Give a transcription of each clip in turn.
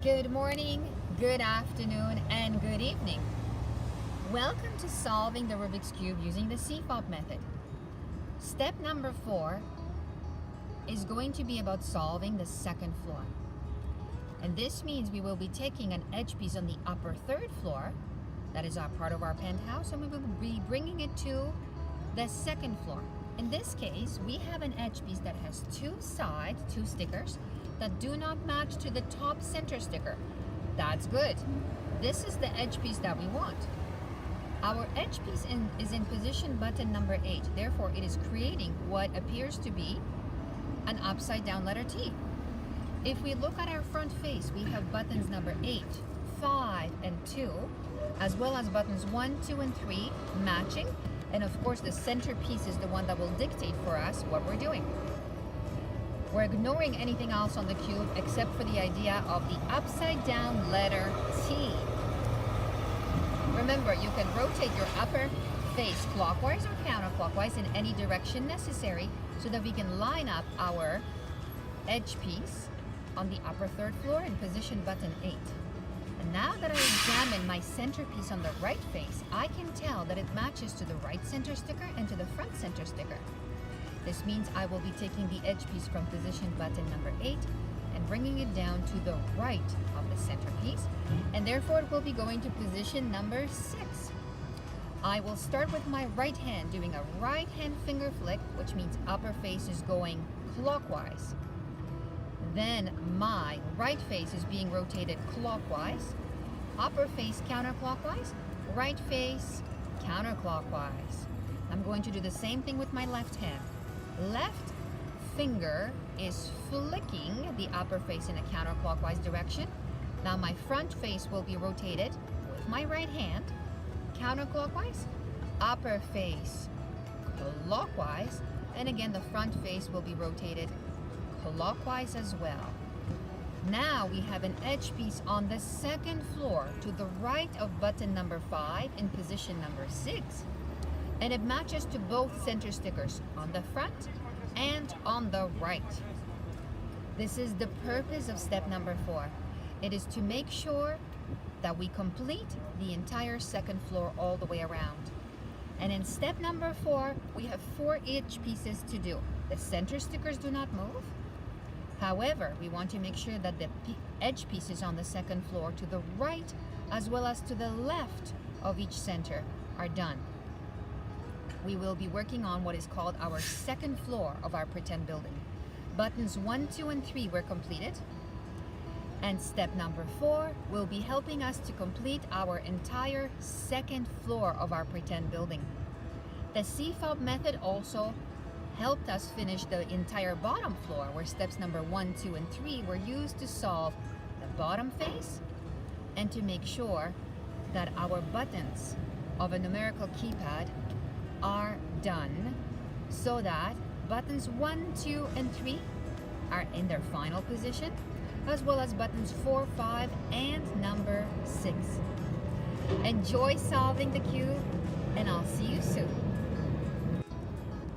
Good morning, good afternoon, and good evening. Welcome to solving the Rubik's Cube using the CFOP method. Step number 4 is going to be about solving the second floor. And this means we will be taking an edge piece on the upper third floor, that is our part of our penthouse, and we will be bringing it to the second floor. In this case, we have an edge piece that has two stickers that do not match to the top center sticker. That's good. This is the edge piece that we want. Our edge piece is in position button number 8. Therefore, it is creating what appears to be an upside down letter T. If we look at our front face, we have buttons number 8, 5, and 2, as well as buttons 1, 2, and 3 matching. And of course, the center piece is the one that will dictate for us what we're doing. We're ignoring anything else on the cube except for the idea of the upside down letter T. Remember, you can rotate your upper face clockwise or counterclockwise in any direction necessary so that we can line up our edge piece on the upper third floor in position button 8. And now that I examine my center piece on the right face, I can tell that it matches to the right center sticker and to the front center sticker. This means I will be taking the edge piece from position button number 8 and bringing it down to the right of the center piece, and therefore it will be going to position number 6. I will start with my right hand doing a right hand finger flick, which means upper face is going clockwise. Then my right face is being rotated clockwise, upper face counterclockwise, right face counterclockwise. I'm going to do the same thing with my left hand. Left finger is flicking the upper face in a counterclockwise direction. Now my front face will be rotated with my right hand, counterclockwise, upper face clockwise, and again the front face will be rotated clockwise as well. Now we have an edge piece on the second floor to the right of button number 5 in position number 6. And it matches to both center stickers on the front and on the right. This is the purpose of step number 4. It is to make sure that we complete the entire second floor all the way around. And in step number 4, we have 4 edge pieces to do. The center stickers do not move. However, we want to make sure that the edge pieces on the second floor to the right as well as to the left of each center are done. We will be working on what is called our second floor of our pretend building. Buttons 1, 2, and 3 were completed. And step number 4 will be helping us to complete our entire second floor of our pretend building. The CFOP method also helped us finish the entire bottom floor, where steps number 1, 2, and 3 were used to solve the bottom face and to make sure that our buttons of a numerical keypad are done so that buttons 1, 2, and 3 are in their final position, as well as buttons 4, 5, and number 6. Enjoy solving the cube, and I'll see you soon.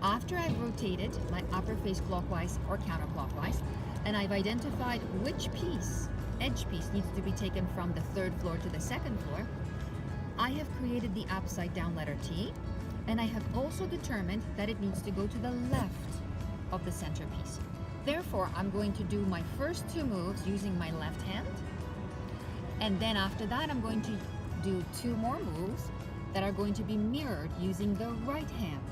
After I've rotated my upper face clockwise or counterclockwise, and I've identified which edge piece needs to be taken from the third floor to the second floor, I have created the upside down letter T, and I have also determined that it needs to go to the left of the centerpiece. Therefore, I'm going to do my first 2 moves using my left hand, and then after that I'm going to do 2 more moves that are going to be mirrored using the right hand.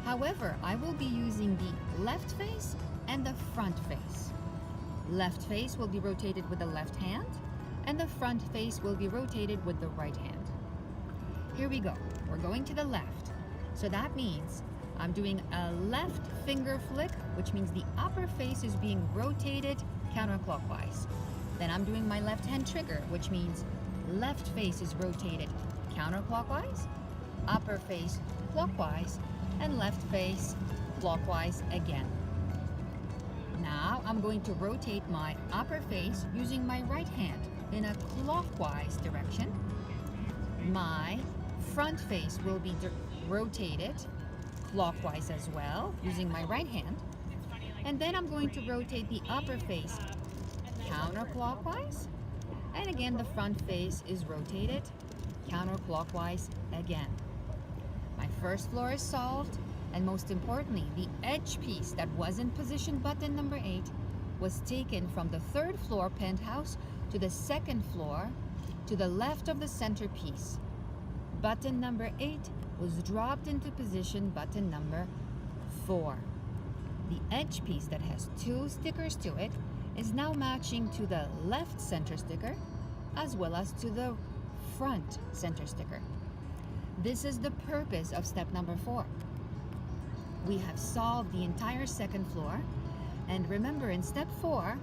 However, I will be using the left face and the front face. Left face will be rotated with the left hand, and the front face will be rotated with the right hand. Here we go. We're going to the left. So that means I'm doing a left finger flick, which means the upper face is being rotated counterclockwise. Then I'm doing my left hand trigger, which means left face is rotated counterclockwise, upper face clockwise, and left face clockwise again. Now I'm going to rotate my upper face using my right hand in a clockwise direction. My front face will be rotated clockwise as well using my right hand. And then I'm going to rotate the upper face counterclockwise. And again, the front face is rotated counterclockwise again. My first floor is solved, and most importantly, the edge piece that was in position button number 8 was taken from the 3rd floor penthouse to the 2nd floor to the left of the centerpiece. Button number 8 was dropped into position button number 4. The edge piece that has 2 stickers to it is now matching to the left center sticker as well as to the front center sticker. This is the purpose of step number 4. We have solved the entire 2nd floor, and remember, in step 4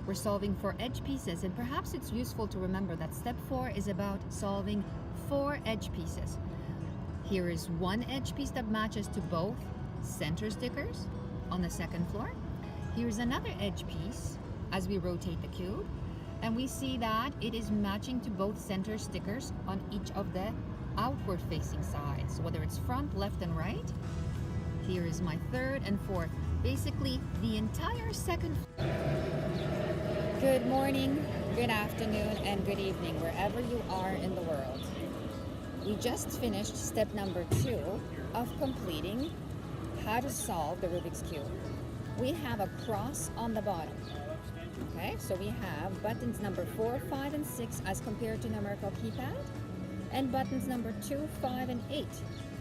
we're solving for edge pieces, and perhaps it's useful to remember that step 4 is about solving 4 edge pieces. Here is one edge piece that matches to both center stickers on the 2nd floor. Here's another edge piece as we rotate the cube, and we see that it is matching to both center stickers on each of the outward facing sides, whether it's front, left, and right. Here is my 3rd and 4th, basically the entire 2nd. Good morning, good afternoon, and good evening, wherever you are in the world. We just finished step number 2 of completing how to solve the Rubik's Cube. We have a cross on the bottom. Okay, so we have buttons number 4, 5, and 6 as compared to numerical keypad, and buttons number 2, 5, and 8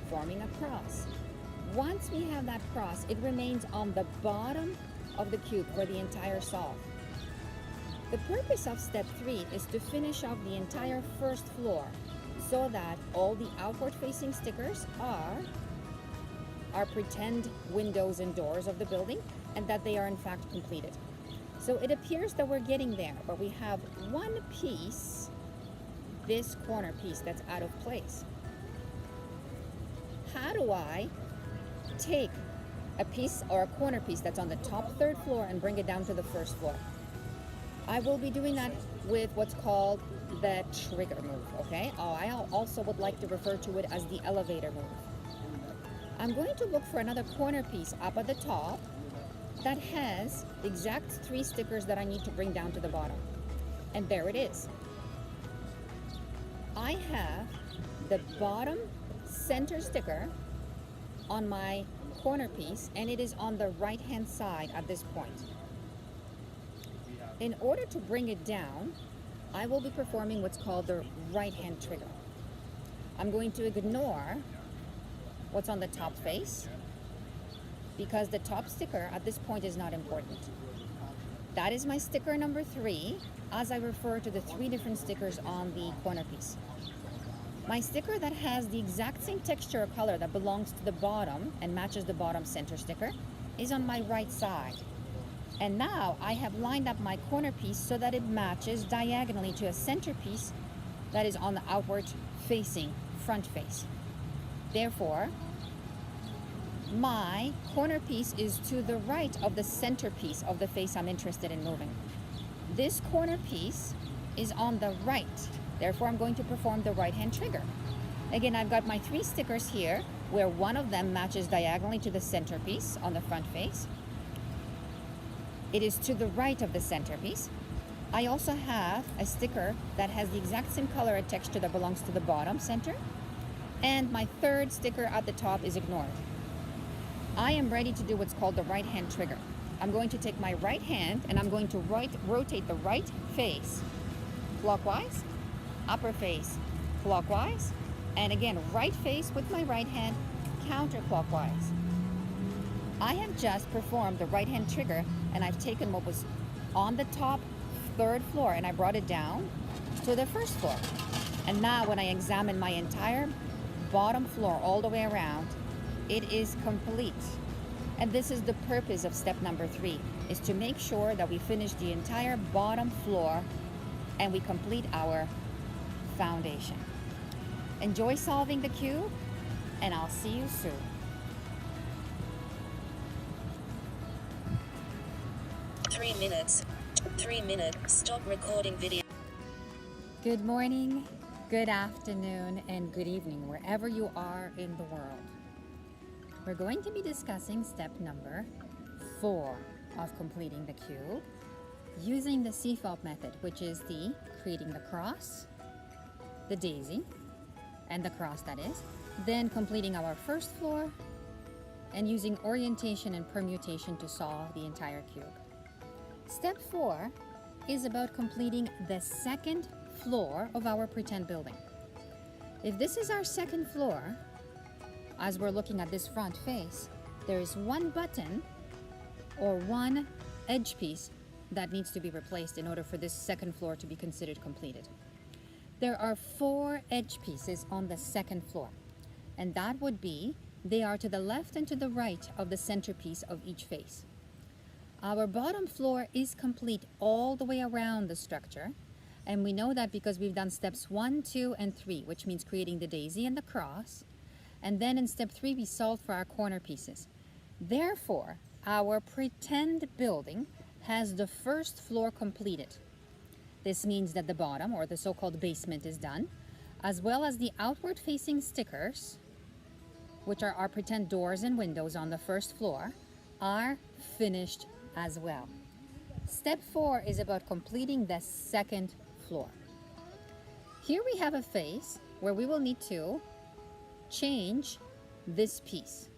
forming a cross. Once we have that cross, it remains on the bottom of the cube for the entire solve. The purpose of step 3 is to finish off the entire 1st floor so that all the outward facing stickers are pretend windows and doors of the building, and that they are in fact completed. So it appears that we're getting there, but we have one piece, this corner piece, that's out of place. How do I take a piece or a corner piece that's on the top 3rd floor and bring it down to the 1st floor? I will be doing that with what's called the trigger move, okay? I also would like to refer to it as the elevator move. I'm going to look for another corner piece up at the top that has the exact 3 stickers that I need to bring down to the bottom. And there it is. I have the bottom center sticker on my corner piece, and it is on the right hand side at this point. In order to bring it down, I will be performing what's called the right hand trigger. I'm going to ignore what's on the top face because the top sticker at this point is not important. That is my sticker number 3 as I refer to the 3 different stickers on the corner piece. My sticker that has the exact same texture or color that belongs to the bottom and matches the bottom center sticker is on my right side. And now I have lined up my corner piece so that it matches diagonally to a center piece that is on the outward facing front face. Therefore, my corner piece is to the right of the center piece of the face I'm interested in moving. This corner piece is on the right. Therefore, I'm going to perform the right hand trigger. Again, I've got my 3 stickers here where one of them matches diagonally to the centerpiece on the front face. It is to the right of the centerpiece. I also have a sticker that has the exact same color and texture that belongs to the bottom center. And my 3rd sticker at the top is ignored. I am ready to do what's called the right hand trigger. I'm going to take my right hand and I'm going to rotate the right face clockwise, upper face clockwise, and again, right face with my right hand counterclockwise. I have just performed the right hand trigger, and I've taken what was on the top 3rd floor and I brought it down to the 1st floor. And now when I examine my entire bottom floor all the way around, it is complete. And this is the purpose of step number 3, is to make sure that we finish the entire bottom floor and we complete our foundation. Enjoy solving the cube, and I'll see you soon. Three minutes, stop recording video. Good morning, good afternoon, and good evening, wherever you are in the world. We're going to be discussing step number 4 of completing the cube. using the CFOP method, which is the creating the cross, the daisy, and the cross that is, then completing our first floor, and using orientation and permutation to solve the entire cube. Step 4 is about completing the second floor of our pretend building. If this is our second floor, as we're looking at this front face, there is one button or one edge piece that needs to be replaced in order for this second floor to be considered completed. There are 4 edge pieces on the second floor, and that would be, they are to the left and to the right of the centerpiece of each face. Our bottom floor is complete all the way around the structure, and we know that because we've done steps 1, 2, and 3, which means creating the daisy and the cross, and then in step 3 we solved for our corner pieces. Therefore, our pretend building has the first floor completed. This means that the bottom, or the so-called basement, is done, as well as the outward facing stickers, which are our pretend doors and windows on the first floor, are finished as well. Step 4 is about completing the second floor. Here we have a face where we will need to change this piece.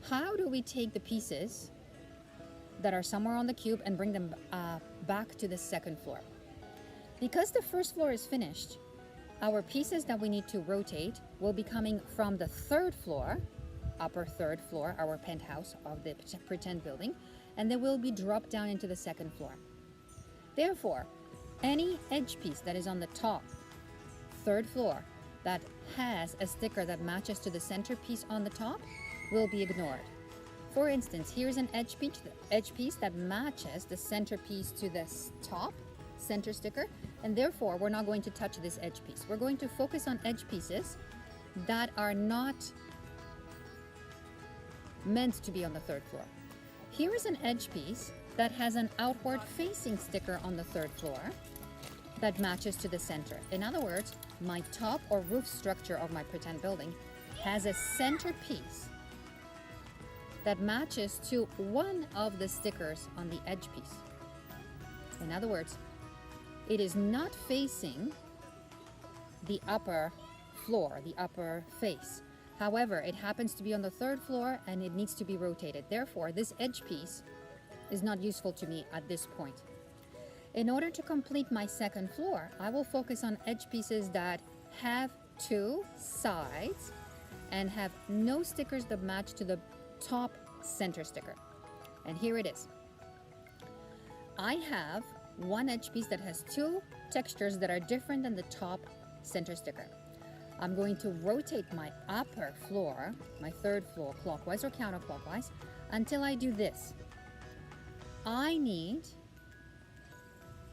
How do we take the pieces that are somewhere on the cube and bring them back to the second floor? Because the first floor is finished, our pieces that we need to rotate will be coming from the third floor, upper third floor, our penthouse of the pretend building, and they will be dropped down into the second floor. Therefore, any edge piece that is on the top third floor that has a sticker that matches to the centerpiece on the top will be ignored. For instance, here's an edge piece that matches the centerpiece to the top center sticker, and therefore we're not going to touch this edge piece. We're going to focus on edge pieces that are not meant to be on the third floor. Here is an edge piece that has an outward facing sticker on the third floor that matches to the center. In other words, my top or roof structure of my pretend building has a centerpiece that matches to one of the stickers on the edge piece. In other words, it is not facing the upper floor, the upper face. However, it happens to be on the third floor and it needs to be rotated. Therefore, this edge piece is not useful to me at this point. In order to complete my second floor, I will focus on edge pieces that have 2 sides and have no stickers that match to the top center sticker. And here it is. I have one edge piece that has 2 textures that are different than the top center sticker. I'm going to rotate my upper floor, my third floor, clockwise or counterclockwise until I do this. I need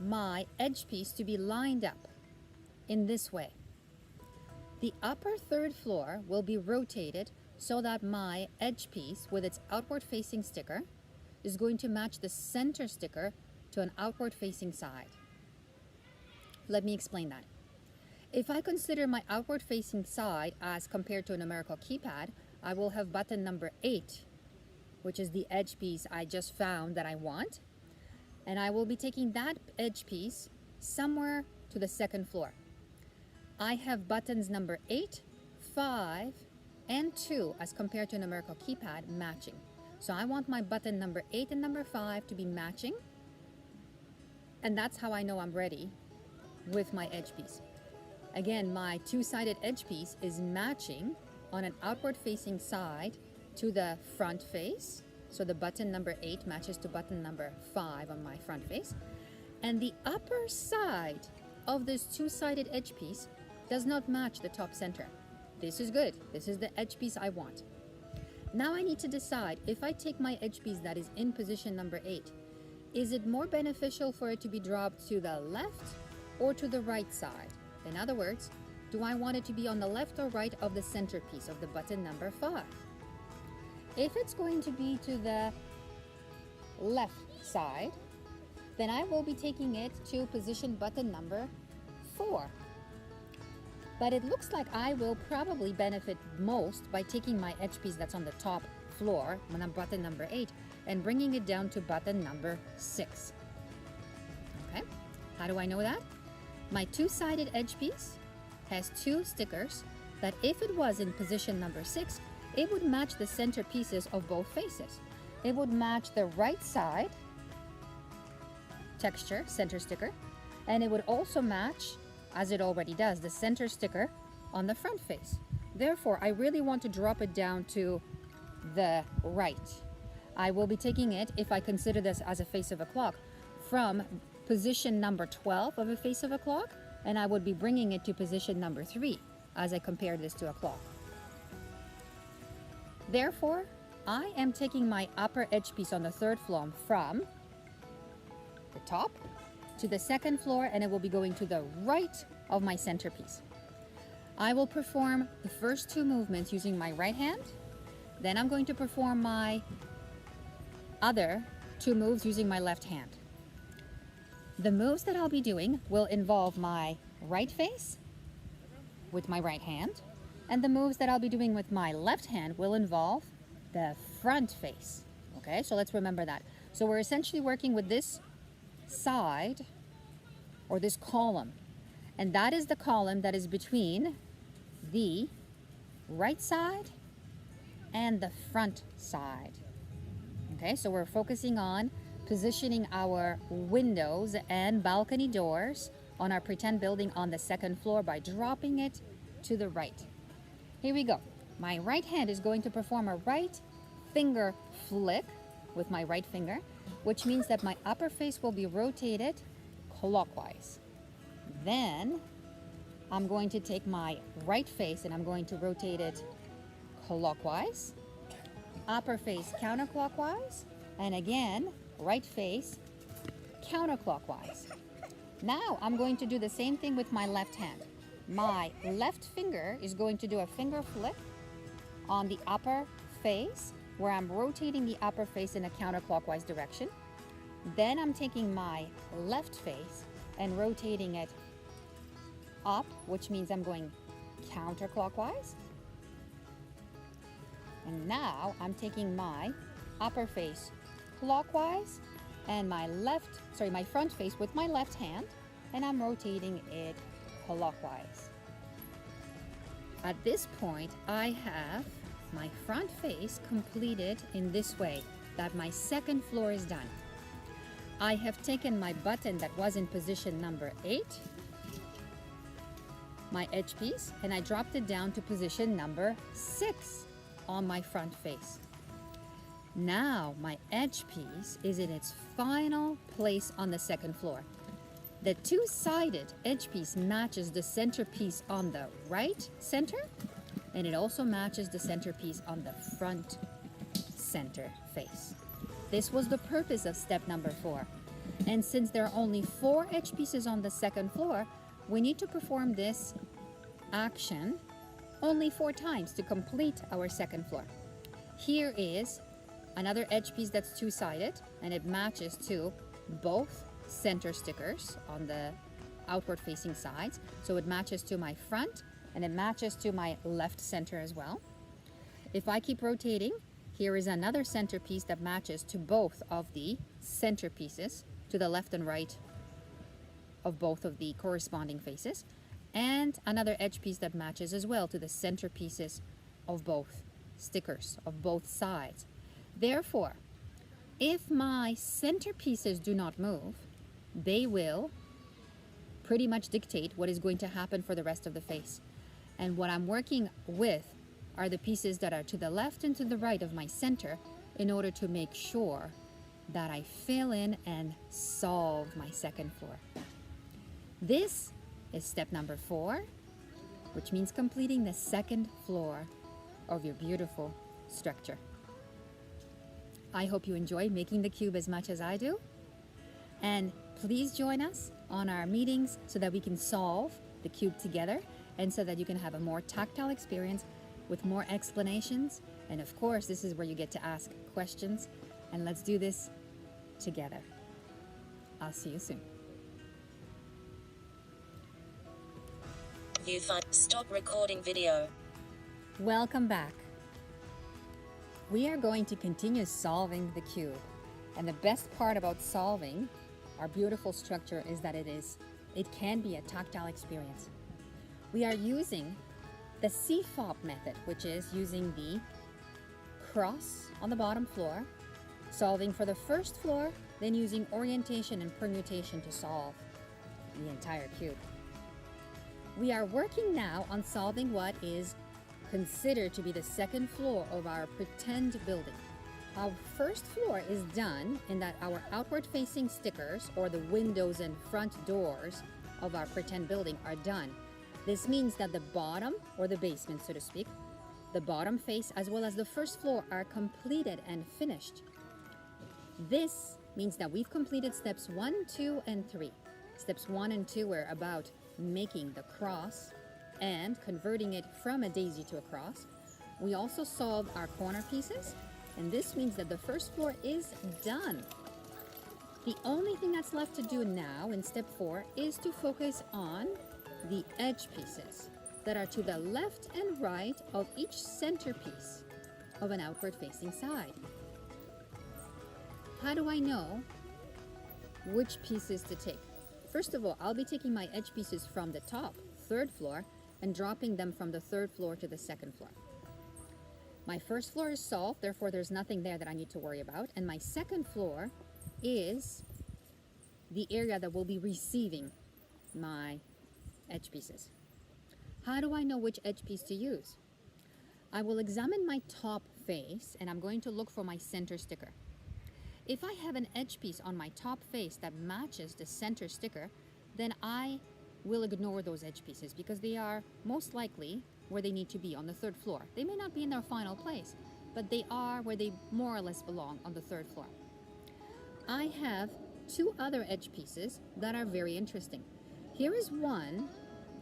my edge piece to be lined up in this way. The upper third floor will be rotated so that my edge piece with its outward facing sticker is going to match the center sticker to an outward facing side. Let me explain that. If I consider my outward facing side as compared to a numerical keypad, I will have button number 8, which is the edge piece I just found that I want. And I will be taking that edge piece somewhere to the second floor. I have buttons number 8, 5, and 2 as compared to a numerical keypad matching. So I want my button number 8 and number 5 to be matching. And that's how I know I'm ready with my edge piece. Again, my 2-sided edge piece is matching on an outward facing side to the front face. So the button number 8 matches to button number 5 on my front face. And the upper side of this 2-sided edge piece does not match the top center. This is good. This is the edge piece I want. Now I need to decide if I take my edge piece that is in position number 8, is it more beneficial for it to be dropped to the left or to the right side? In other words, do I want it to be on the left or right of the centerpiece of the button number 5? If it's going to be to the left side, then I will be taking it to position button number 4. But it looks like I will probably benefit most by taking my edge piece that's on the top floor, button number 8, and bringing it down to button number 6. How do I know that? My two-sided edge piece has two stickers that if it was in position number 6, it would match the center pieces of both faces. It would match the right side texture, center sticker, and it would also match, as it already does, the center sticker on the front face. Therefore, I really want to drop it down to the right. I will be taking it, if I consider this as a face of a clock, from position number 12 of a face of a clock, and I would be bringing it to position number 3 as I compare this to a clock. Therefore, I am taking my upper edge piece on the third floor from the top to the second floor, and it will be going to the right of my centerpiece. I will perform the first two movements using my right hand. Then I'm going to perform my other two moves using my left hand. The moves that I'll be doing will involve my right face with my right hand, and the moves that I'll be doing with my left hand will involve the front face. Okay, so let's remember that. So we're essentially working with this side or this column, and that is the column that is between the right side and the front side. Okay, so we're focusing on positioning our windows and balcony doors on our pretend building on the second floor by dropping it to the right. Here we go. My right hand is going to perform a right finger flick with my right finger, which means that my upper face will be rotated clockwise. Then I'm going to take my right face and I'm going to rotate it clockwise, upper face counterclockwise, and again, right face counterclockwise. Now I'm going to do the same thing with my left hand. My left finger is going to do a finger flick on the upper face where I'm rotating the upper face in a counterclockwise direction. Then I'm taking my left face and rotating it up, which means I'm going counterclockwise. And now I'm taking my upper face clockwise and my front face with my left hand, and I'm rotating it clockwise. At this point, I have my front face completed in this way, that my second floor is done. I have taken my button that was in position number 8, my edge piece, and I dropped it down to position number 6 on my front face. Now my edge piece is in its final place on the second floor. The two-sided edge piece matches the centerpiece on the right center, and it also matches the centerpiece on the front center face. This was the purpose of step number 4. And since there are only 4 edge pieces on the second floor, we need to perform this action only 4 times to complete our second floor. Here is another edge piece that's two-sided, and it matches to both center stickers on the outward facing sides. So it matches to my front and it matches to my left center as well. If I keep rotating, here is another center piece that matches to both of the center pieces, to the left and right of both of the corresponding faces, and another edge piece that matches as well to the center pieces of both stickers, of both sides. Therefore, if my center pieces do not move, they will pretty much dictate what is going to happen for the rest of the face. And what I'm working with are the pieces that are to the left and to the right of my center in order to make sure that I fill in and solve my second floor. This is step number 4, which means completing the second floor of your beautiful structure. I hope you enjoy making the cube as much as I do. And please join us on our meetings so that we can solve the cube together and so that you can have a more tactile experience with more explanations. And of course, this is where you get to ask questions. And let's do this together. I'll see you soon. Stop recording video. Welcome back. We are going to continue solving the cube. And the best part about solving our beautiful structure is that it can be a tactile experience. We are using the CFOP method, which is using the cross on the bottom floor, solving for the first floor, then using orientation and permutation to solve the entire cube. We are working now on solving what is considered to be the second floor of our pretend building. Our first floor is done in that our outward facing stickers, or the windows and front doors of our pretend building, are done. This means that the bottom, or the basement so to speak, the bottom face as well as the first floor are completed and finished. This means that we've completed steps 1, 2, and 3. Steps 1 and 2 were about making the cross and converting it from a daisy to a cross. We also solved our corner pieces, and this means that the first floor is done. The only thing that's left to do now in step 4 is to focus on the edge pieces that are to the left and right of each centerpiece of an outward facing side. How do I know which pieces to take? First of all, I'll be taking my edge pieces from the top, third floor, and dropping them from the third floor to the second floor. My first floor is solved, therefore there's nothing there that I need to worry about. And my second floor is the area that will be receiving my edge pieces. How do I know which edge piece to use? I will examine my top face and I'm going to look for my center sticker. If I have an edge piece on my top face that matches the center sticker, then I will ignore those edge pieces because they are most likely where they need to be on the third floor. They may not be in their final place, but they are where they more or less belong on the third floor. I have 2 other edge pieces that are very interesting. Here is one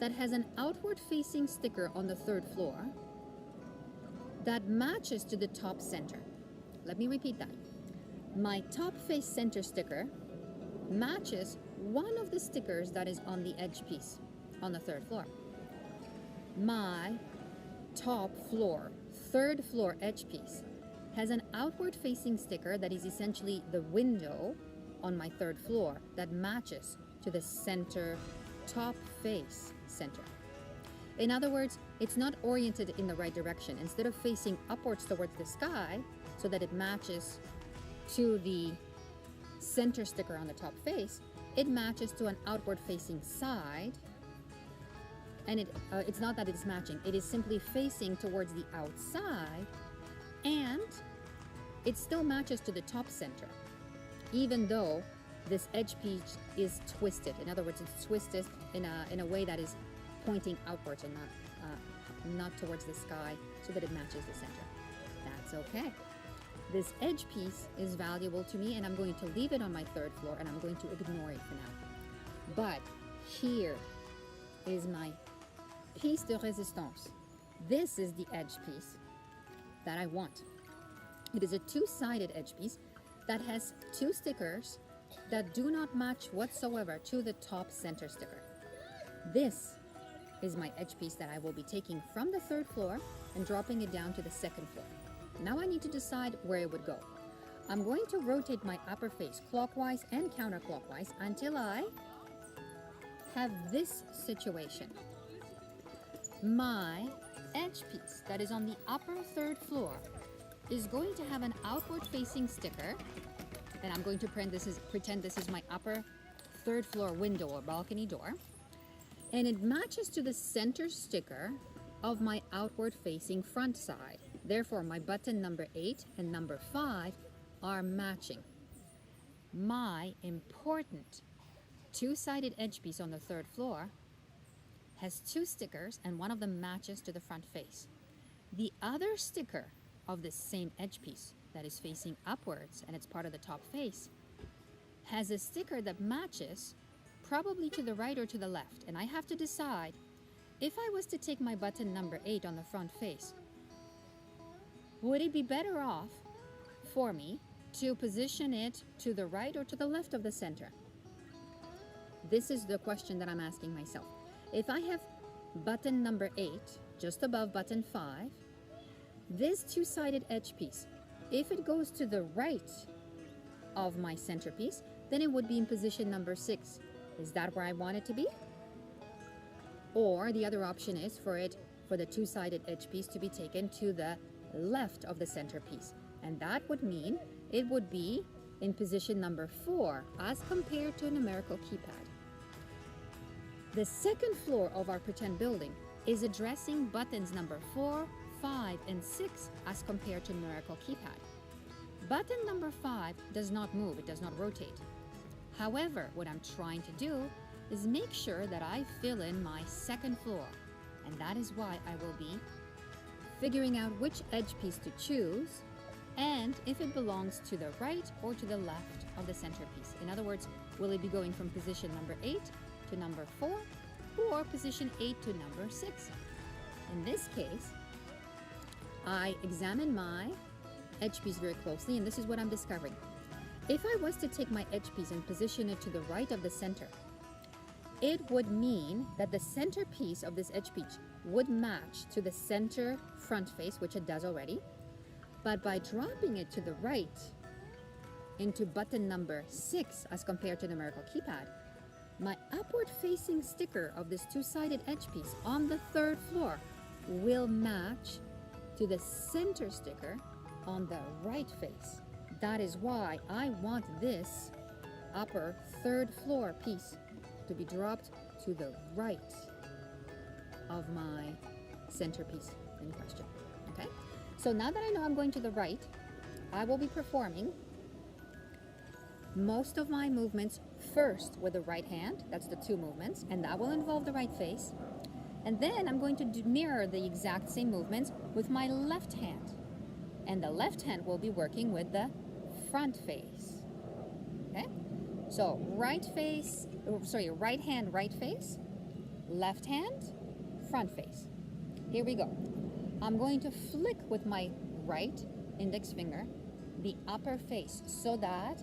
that has an outward facing sticker on the third floor that matches to the top center. Let me repeat that. My top face center sticker matches one of the stickers that is on the edge piece on the third floor. My top floor, third floor edge piece has an outward facing sticker that is essentially the window on my third floor that matches to the center top face center. In other words, it's not oriented in the right direction. Instead of facing upwards towards the sky so that it matches to the center sticker on the top face, it matches to an outward facing side. And it's not that it's matching, it is simply facing towards the outside, and it still matches to the top center, even though this edge piece is twisted. In other words, it's twisted in a way that is pointing outwards and not towards the sky so that it matches the center. That's okay. This edge piece is valuable to me and I'm going to leave it on my third floor and I'm going to ignore it for now. But here is my piece de résistance. This is the edge piece that I want. It is a 2-sided edge piece that has 2 stickers that do not match whatsoever to the top center sticker. This is my edge piece that I will be taking from the third floor and dropping it down to the second floor. Now I need to decide where it would go. I'm going to rotate my upper face clockwise and counterclockwise until I have this situation. My edge piece that is on the upper third floor is going to have an outward facing sticker, and I'm going to pretend this is my upper third floor window or balcony door, and it matches to the center sticker of my outward facing front side. Therefore, my button number 8 and number 5 are matching. My important 2-sided edge piece on the third floor has 2 stickers and one of them matches to the front face. The other sticker of this same edge piece that is facing upwards and it's part of the top face has a sticker that matches probably to the right or to the left, and I have to decide if I was to take my button number 8 on the front face, would it be better off for me to position it to the right or to the left of the center? This is the question that I'm asking myself. If I have button number 8 just above button 5, this 2-sided edge piece, if it goes to the right of my centerpiece, then it would be in position number 6. Is that where I want it to be? Or the other option is for the two-sided edge piece to be taken to the left of the centerpiece. And that would mean it would be in position number 4 as compared to a numerical keypad. The second floor of our pretend building is addressing buttons number 4, 5, and 6 as compared to numerical keypad. Button number 5 does not move, it does not rotate. However, what I'm trying to do is make sure that I fill in my second floor, and that is why I will be figuring out which edge piece to choose and if it belongs to the right or to the left of the centerpiece. In other words, will it be going from position number 8 to number 4 or position 8 to number 6? In this case, I examine my edge piece very closely, and this is what I'm discovering. If I was to take my edge piece and position it to the right of the center, it would mean that the centerpiece of this edge piece would match to the center front face, which it does already. But by dropping it to the right into button number 6 as compared to the numerical keypad, my upward facing sticker of this two-sided edge piece on the third floor will match to the center sticker on the right face. That is why I want this upper third floor piece to be dropped to the right of my centerpiece in question. Okay? So now that I know I'm going to the right, I will be performing most of my movements first with the right hand. That's the 2 movements, and that will involve the right face. And then I'm going to mirror the exact same movements with my left hand. And the left hand will be working with the front face. Okay? So right hand, right face, left hand, front face. Here we go. I'm going to flick with my right index finger the upper face so that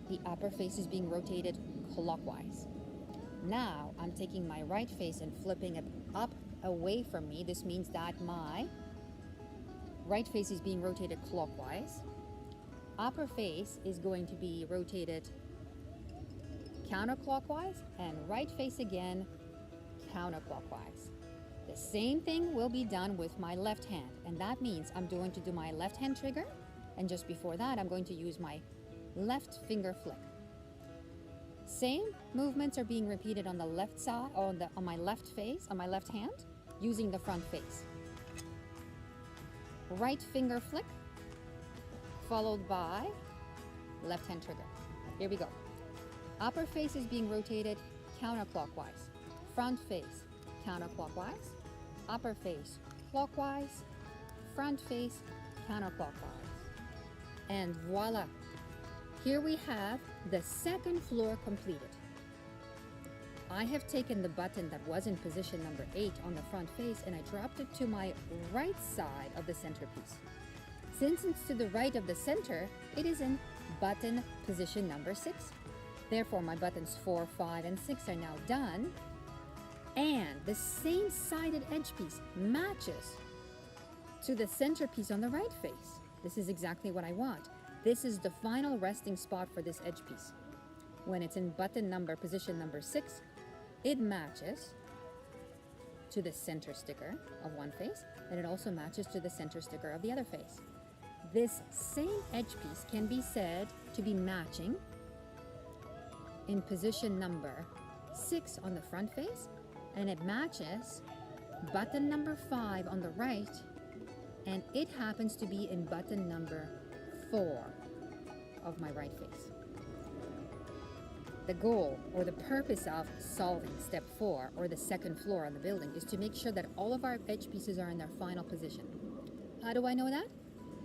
the upper face is being rotated clockwise. Now I'm taking my right face and flipping it up away from me. This means that my right face is being rotated clockwise. Upper face is going to be rotated counterclockwise, and right face again counterclockwise. The same thing will be done with my left hand, and that means I'm going to do my left hand trigger, and just before that I'm going to use my left finger flick. Same movements are being repeated on the left side, on my left face, on my left hand, using the front face. Right finger flick, followed by left hand trigger. Here we go. Upper face is being rotated counterclockwise. Front face counterclockwise. Upper face clockwise. Front face counterclockwise. And voila! Here we have the second floor completed. I have taken the button that was in position number 8 on the front face and I dropped it to my right side of the centerpiece. Since it's to the right of the center, it is in button position number 6. Therefore, my buttons 4, 5, and 6 are now done, and the same sided edge piece matches to the centerpiece on the right face. This is exactly what I want. This is the final resting spot for this edge piece. When it's in button number position number 6, it matches to the center sticker of one face, and it also matches to the center sticker of the other face. This same edge piece can be said to be matching in position number 6 on the front face, and it matches button number 5 on the right, and it happens to be in button number 4 of my right face. The goal or the purpose of solving step 4, or the second floor on the building, is to make sure that all of our edge pieces are in their final position. How do I know that?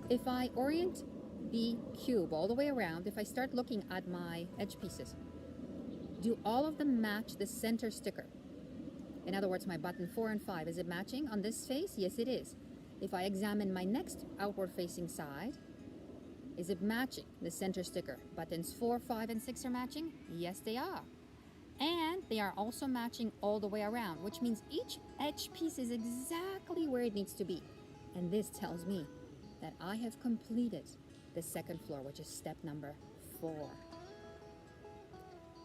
If I orient the cube all the way around, if I start looking at my edge pieces, do all of them match the center sticker? In other words, my button 4 and 5, is it matching on this face? Yes, it is. If I examine my next outward facing side, is it matching the center sticker? Buttons 4, 5, and 6 are matching? Yes, they are. And they are also matching all the way around, which means each edge piece is exactly where it needs to be. And this tells me that I have completed the second floor, which is step number 4.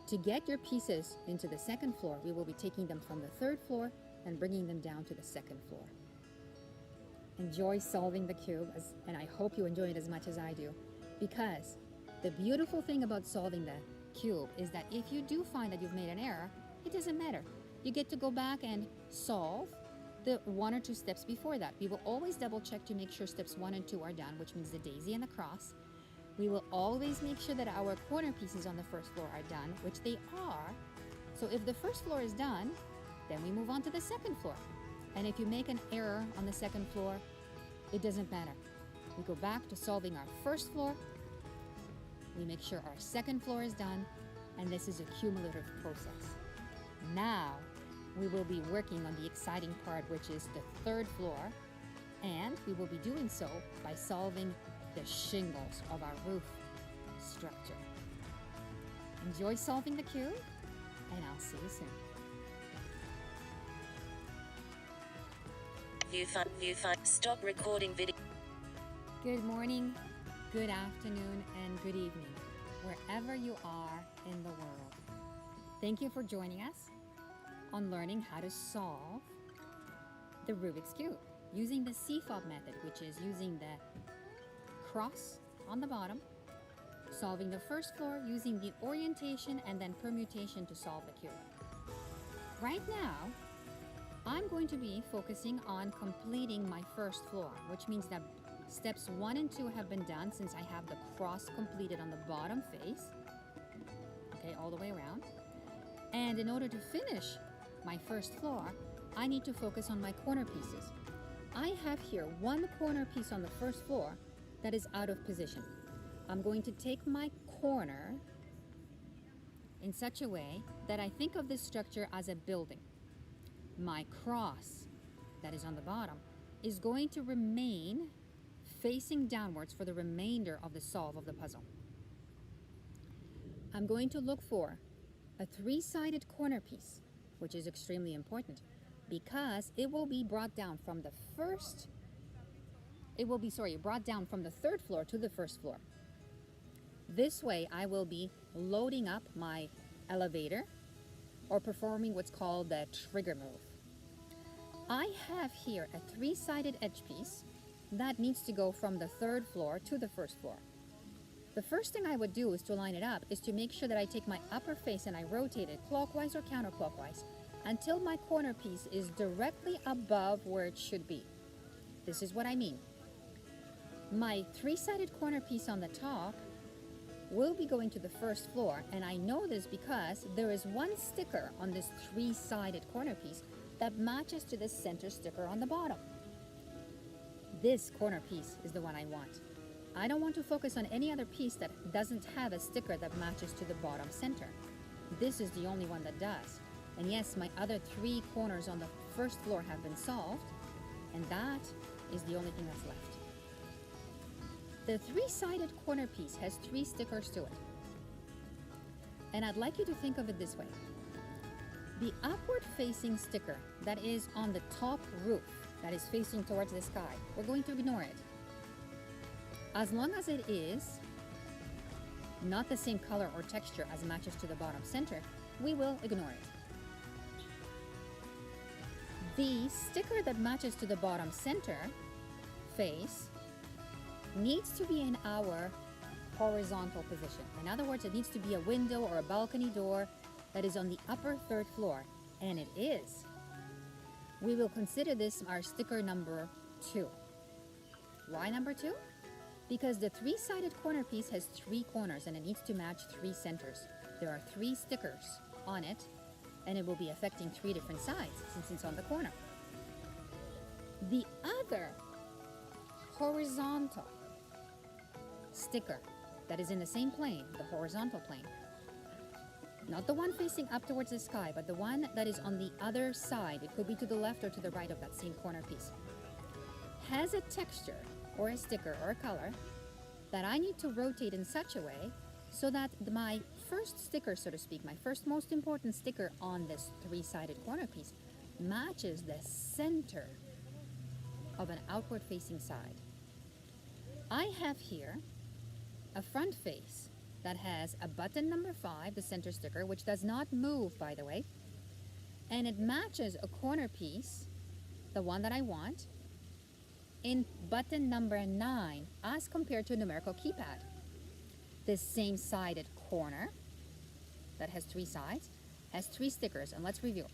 To get your pieces into the second floor, we will be taking them from the third floor and bringing them down to the second floor. Enjoy solving the cube, and I hope you enjoy it as much as I do, because the beautiful thing about solving the cube is that if you do find that you've made an error, it doesn't matter. You get to go back and solve the 1 or 2 steps before that. We will always double check to make sure steps 1 and 2 are done, which means the daisy and the cross. We will always make sure that our corner pieces on the first floor are done, which they are. So if the first floor is done, then we move on to the second floor. And if you make an error on the second floor, it doesn't matter. We go back to solving our first floor. We make sure our second floor is done, and this is a cumulative process. Now, we will be working on the exciting part, which is the third floor, and we will be doing so by solving the shingles of our roof structure. Enjoy solving the cube, and I'll see you soon. Stop recording video. Good morning, good afternoon, and good evening, wherever you are in the world. Thank you for joining us on learning how to solve the Rubik's Cube using the CFOP method, which is using the cross on the bottom, solving the first floor using the orientation and then permutation to solve the cube. Right now, I'm going to be focusing on completing my first floor, which means that steps 1 and 2 have been done since I have the cross completed on the bottom face, okay, all the way around. And in order to finish my first floor, I need to focus on my corner pieces. I have here 1 corner piece on the first floor that is out of position. I'm going to take my corner in such a way that I think of this structure as a building. My cross that is on the bottom is going to remain facing downwards for the remainder of the solve of the puzzle. I'm going to look for a 3-sided corner piece, which is extremely important because it will be brought down from the brought down from the third floor to the first floor. This way I will be loading up my elevator or performing what's called the trigger move. I have here a 3-sided edge piece that needs to go from the third floor to the first floor. The first thing I would do is to line it up is to make sure that I take my upper face and I rotate it clockwise or counterclockwise until my corner piece is directly above where it should be. This is what I mean. My 3-sided corner piece on the top will be going to the first floor, and I know this because there is 1 sticker on this 3-sided corner piece that matches to the center sticker on the bottom. This corner piece is the one I want. I don't want to focus on any other piece that doesn't have a sticker that matches to the bottom center. This is the only one that does. And yes, my other 3 corners on the first floor have been solved, and that is the only thing that's left. The 3-sided corner piece has 3 stickers to it. And I'd like you to think of it this way. The upward facing sticker that is on the top roof, that is facing towards the sky, we're going to ignore it. As long as it is not the same color or texture as matches to the bottom center, we will ignore it. The sticker that matches to the bottom center face needs to be in our horizontal position. In other words, it needs to be a window or a balcony door that is on the upper third floor, and it is. We will consider this our sticker number 2. Why number 2? Because the 3-sided corner piece has 3 corners and it needs to match 3 centers. There are 3 stickers on it, and it will be affecting 3 different sides since it's on the corner. The other horizontal sticker that is in the same plane, the horizontal plane, not the one facing up towards the sky, but the one that is on the other side, it could be to the left or to the right of that same corner piece, has a texture or a sticker or a color that I need to rotate in such a way so that my first sticker, so to speak, my first most important sticker on this 3-sided corner piece matches the center of an outward facing side. I have here a front face that has a button number 5, the center sticker, which does not move, by the way, and it matches a corner piece, the one that I want, in button number 9 as compared to a numerical keypad. This same sided corner that has 3 sides has 3 stickers, and let's review.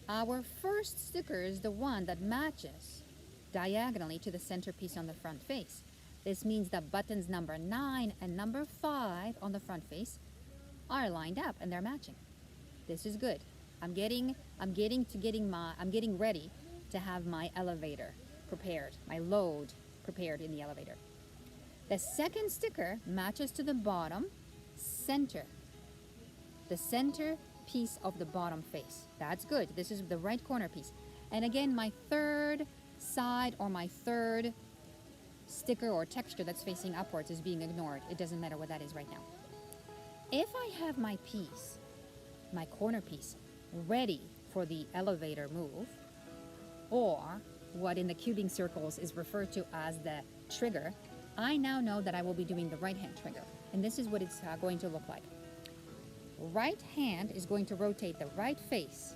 Our first sticker is the one that matches diagonally to the centerpiece on the front face. This means that buttons number 9 and number 5 on the front face are lined up and they're matching. This is good. I'm getting ready to have my elevator prepared, my load prepared in the elevator. The second sticker matches to the bottom center, the center piece of the bottom face. That's good. This is the right corner piece. And again, my third side or my third sticker or texture that's facing upwards is being ignored. It doesn't matter what that is right now. If I have my piece, my corner piece, ready for the elevator move, or what in the cubing circles is referred to as the trigger, I now know that I will be doing the right hand trigger. And this is what it's going to look like. Right hand is going to rotate the right face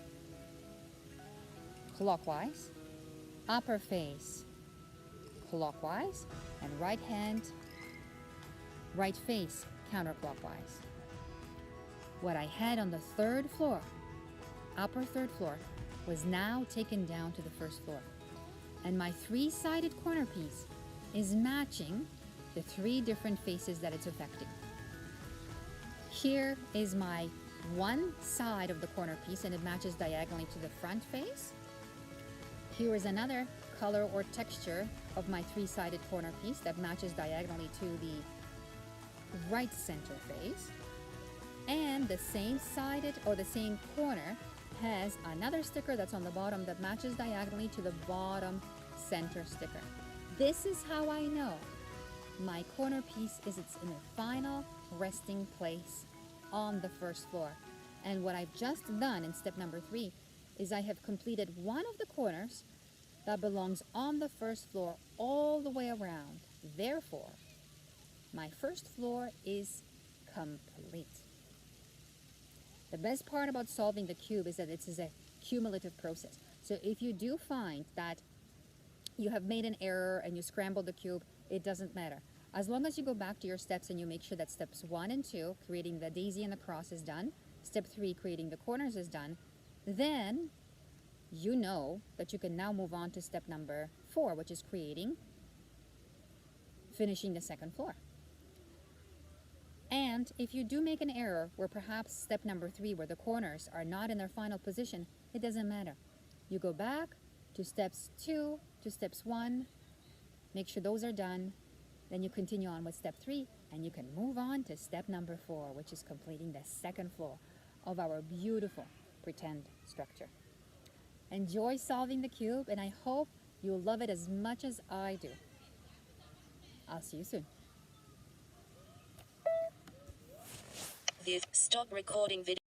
clockwise, upper face clockwise, and right hand, right face counterclockwise. What I had on the third floor, upper third floor, was now taken down to the first floor. And my 3-sided corner piece is matching the 3 different faces that it's affecting. Here is my one side of the corner piece, and it matches diagonally to the front face. Here is another color or texture of my 3-sided corner piece that matches diagonally to the right center face. And the same sided or the same corner has another sticker that's on the bottom that matches diagonally to the bottom center sticker. This is how I know my corner piece is in the final resting place on the first floor. And what I've just done in step number 3 is I have completed one of the corners that belongs on the first floor all the way around. Therefore, my first floor is complete. The best part about solving the cube is that it is a cumulative process. So if you do find that you have made an error and you scrambled the cube, it doesn't matter. As long as you go back to your steps and you make sure that steps 1 and 2, creating the daisy and the cross, is done, step 3, creating the corners, is done, then you know that you can now move on to step number 4, which is finishing the second floor. And if you do make an error where perhaps step number 3, where the corners are not in their final position, it doesn't matter. You go back to steps 2, to steps 1, make sure those are done, then you continue on with step 3, and you can move on to step number 4, which is completing the second floor of our beautiful pretend structure. Enjoy solving the cube, and I hope you'll love it as much as I do. I'll see you soon. Stop recording video.